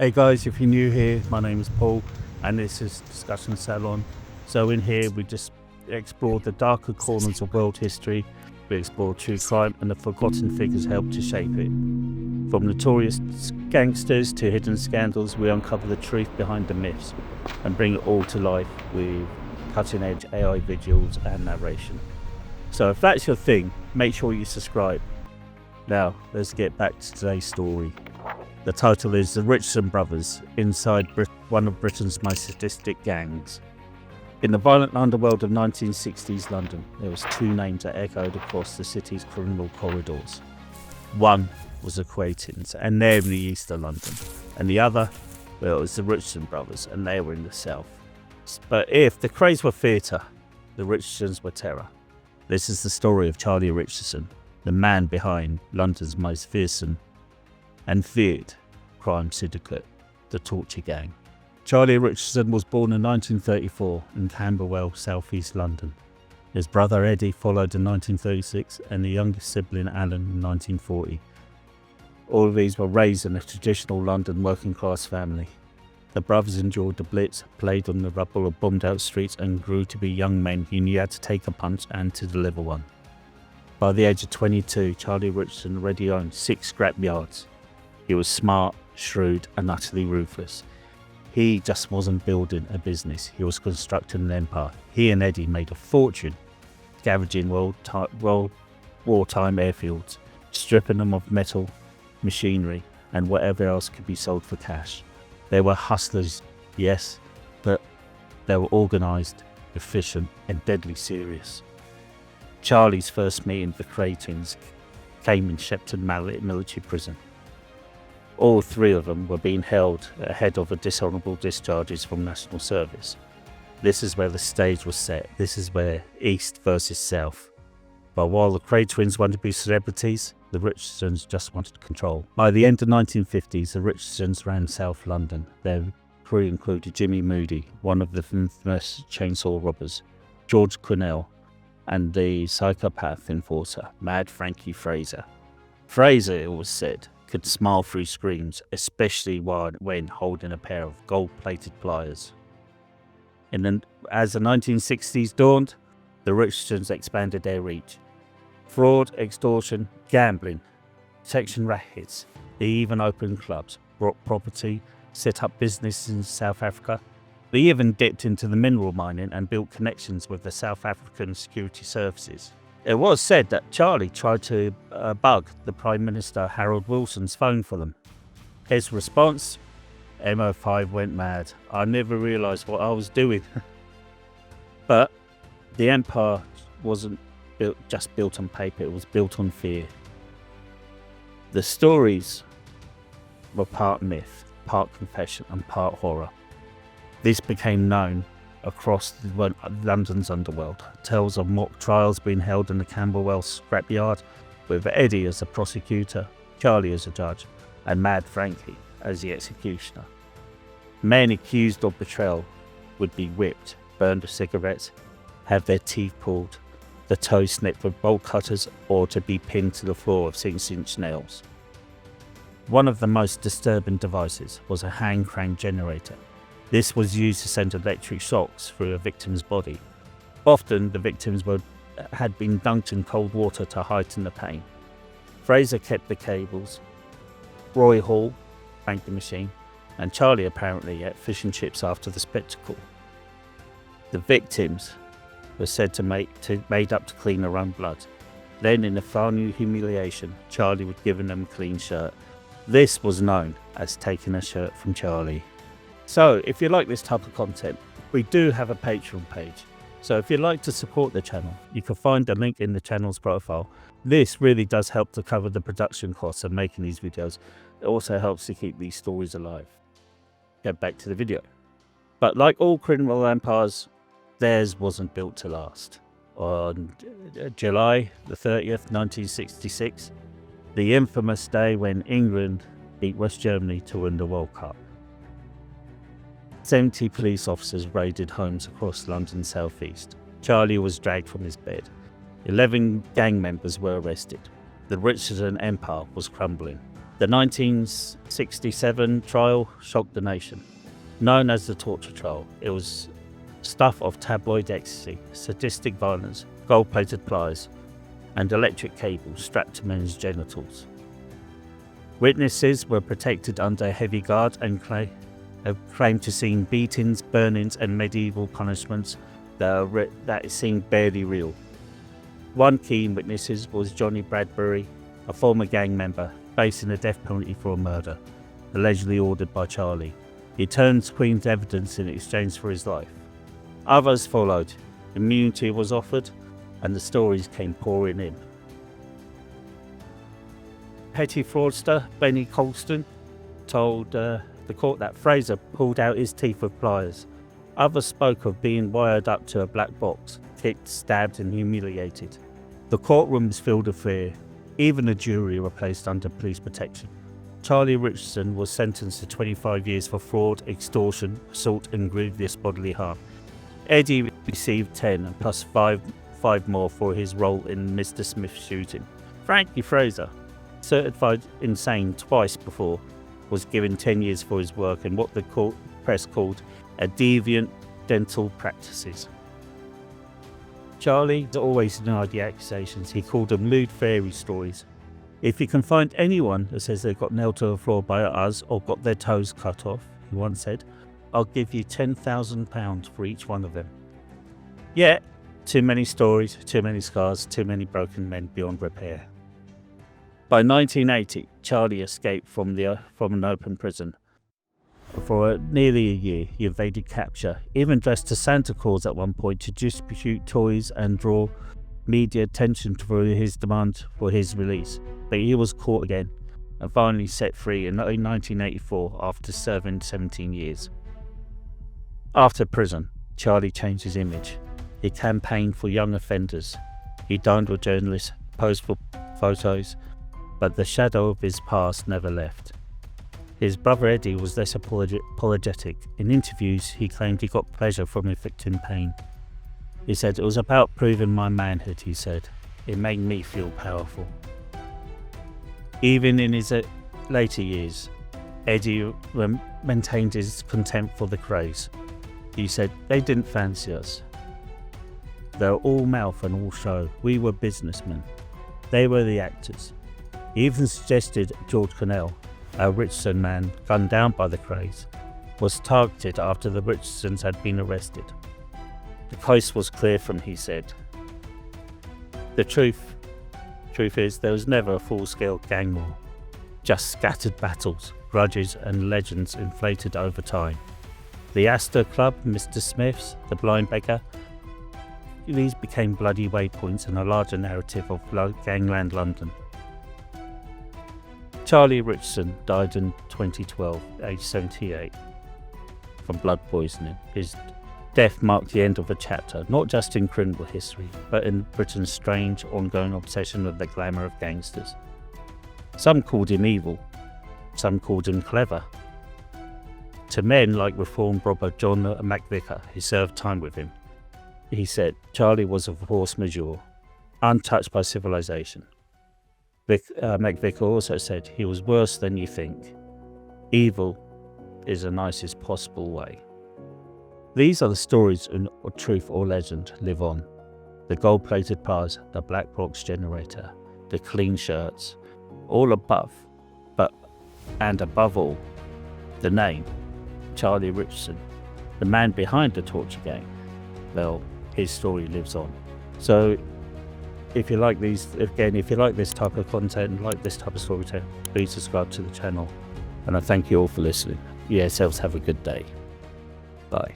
Hey guys, if you're new here, my name is Paul and this is Discussion Salon. So in here we just explore the darker corners of world history, we explore true crime and the forgotten figures helped to shape it. From notorious gangsters to hidden scandals, we uncover the truth behind the myths and bring it all to life with cutting edge AI visuals and narration. So if that's your thing, make sure you subscribe. Now let's get back to today's story. The title is The Richardson Brothers, inside one of Britain's most sadistic gangs. In the violent underworld of 1960s London, there was two names that echoed across the city's criminal corridors. One was the Quaytons, and they're in the east of London, and the other, well, it was the Richardson Brothers, and they were in the south. But if the Crays were theatre, the Richardsons were terror. This is the story of Charlie Richardson, the man behind London's most fearsome and feared crime syndicate, the Torture Gang. Charlie Richardson was born in 1934 in Camberwell, southeast London. His brother Eddie followed in 1936 and the youngest sibling Alan in 1940. All of these were raised in a traditional London working class family. The brothers endured the Blitz, played on the rubble of bombed out streets and grew to be young men who knew how to take a punch and to deliver one. By the age of 22, Charlie Richardson already owned 6 scrap yards. He was smart, shrewd and utterly ruthless. He just wasn't building a business, he was constructing an empire. He and Eddie made a fortune scavenging World Wartime airfields, stripping them of metal, machinery and whatever else could be sold for cash. They were hustlers, yes, but they were organised, efficient and deadly serious. Charlie's first meeting with the Cray twins came in Shepton Mallet military prison. All 3 of them were being held ahead of dishonourable discharges from national service. This is where the stage was set. This is where East versus South. But while the Cray twins wanted to be celebrities, the Richardsons just wanted control. By the end of the 1950s, the Richardsons ran South London. Their crew included Jimmy Moody, one of the infamous chainsaw robbers, George Cornell, and the psychopath enforcer, Mad Frankie Fraser. Fraser, it was said, could smile through screams, especially when holding a pair of gold-plated pliers. As the 1960s dawned, the Richardsons expanded their reach. Fraud, extortion, gambling, section rackets. They even opened clubs, bought property, set up business in South Africa. They even dipped into the mineral mining and built connections with the South African security services. It was said that Charlie tried to bug the Prime Minister Harold Wilson's phone for them. His response, MO5 went mad. I never realised what I was doing. But the empire wasn't just built on paper, it was built on fear. The stories were part myth, part confession and part horror. This became known across London's underworld. Tales of mock trials being held in the Camberwell scrapyard, with Eddie as the prosecutor, Charlie as a judge, and Mad Frankie as the executioner. Men accused of betrayal would be whipped, burned with cigarettes, have their teeth pulled, the toes snipped with bolt cutters, or to be pinned to the floor with 6-inch nails. One of the most disturbing devices was a hand crank generator. This was used to send electric shocks through a victim's body. Often the victims had been dunked in cold water to heighten the pain. Fraser kept the cables, Roy Hall cranked the machine, and Charlie apparently ate fish and chips after the spectacle. The victims were said to made up to clean their own blood. Then in the final humiliation, Charlie would give them a clean shirt. This was known as taking a shirt from Charlie. So, if you like this type of content, we do have a Patreon page. So if you'd like to support the channel, you can find the link in the channel's profile. This really does help to cover the production costs of making these videos. It also helps to keep these stories alive. Get back to the video. But like all criminal empires, theirs wasn't built to last. On July the 30th, 1966, the infamous day when England beat West Germany to win the World Cup. 70 police officers raided homes across London's southeast. Charlie was dragged from his bed. 11 gang members were arrested. The Richardson empire was crumbling. The 1967 trial shocked the nation. Known as the torture trial, it was stuff of tabloid ecstasy, sadistic violence, gold-plated pliers, and electric cables strapped to men's genitals. Witnesses were protected under heavy guard and claimed to see beatings, burnings, and medieval punishments that seemed barely real. One key witness was Johnny Bradbury, a former gang member facing the death penalty for a murder, allegedly ordered by Charlie. He turned Queen's evidence in exchange for his life. Others followed. Immunity was offered, and the stories came pouring in. Petty fraudster Benny Colston told the court that Fraser pulled out his teeth with pliers. Others spoke of being wired up to a black box, kicked, stabbed, and humiliated. The courtroom was filled with fear. Even the jury were placed under police protection. Charlie Richardson was sentenced to 25 years for fraud, extortion, assault, and grievous bodily harm. Eddie received 10 and plus 5 more for his role in Mr. Smith's shooting. Frankie Fraser, certified insane twice before, was given 10 years for his work in what the court press called a deviant dental practices. Charlie always denied the accusations. He called them lewd fairy stories. If you can find anyone that says they got nailed to the floor by us or got their toes cut off, he once said, I'll give you £10,000 for each one of them. Yet, too many stories, too many scars, too many broken men beyond repair. By 1980, Charlie escaped from an open prison. For nearly a year, he evaded capture, even dressed as Santa Claus at one point to distribute toys and draw media attention for his demand for his release. But he was caught again and finally set free in 1984 after serving 17 years. After prison, Charlie changed his image. He campaigned for young offenders. He dined with journalists, posed for photos, but the shadow of his past never left. His brother Eddie was less apologetic. In interviews, he claimed he got pleasure from inflicting pain. He said, it was about proving my manhood, he said. It made me feel powerful. Even in his later years, Eddie maintained his contempt for the Krays. He said, they didn't fancy us. They were all mouth and all show. We were businessmen. They were the actors. He even suggested George Connell, a Richardson man gunned down by the Krays, was targeted after the Richardsons had been arrested. The coast was clear from, he said. The truth is there was never a full-scale gang war, just scattered battles, grudges and legends inflated over time. The Astor Club, Mr. Smith's, the Blind Beggar, these became bloody waypoints in a larger narrative of gangland London. Charlie Richardson died in 2012, aged 78, from blood poisoning. His death marked the end of a chapter, not just in criminal history, but in Britain's strange, ongoing obsession with the glamour of gangsters. Some called him evil, some called him clever. To men like reformed robber John McVicar, who served time with him, he said Charlie was a force majeure, untouched by civilization. McVicar also said he was worse than you think. Evil is the nicest possible way. These are the stories of truth or legend live on. The gold-plated cars, the black box generator, the clean shirts, all above, and above all, the name, Charlie Richardson, the man behind the torture gang. Well, his story lives on. So, if you like this type of content, like this type of storytelling, please subscribe to the channel. And I thank you all for listening. You yourselves have a good day. Bye.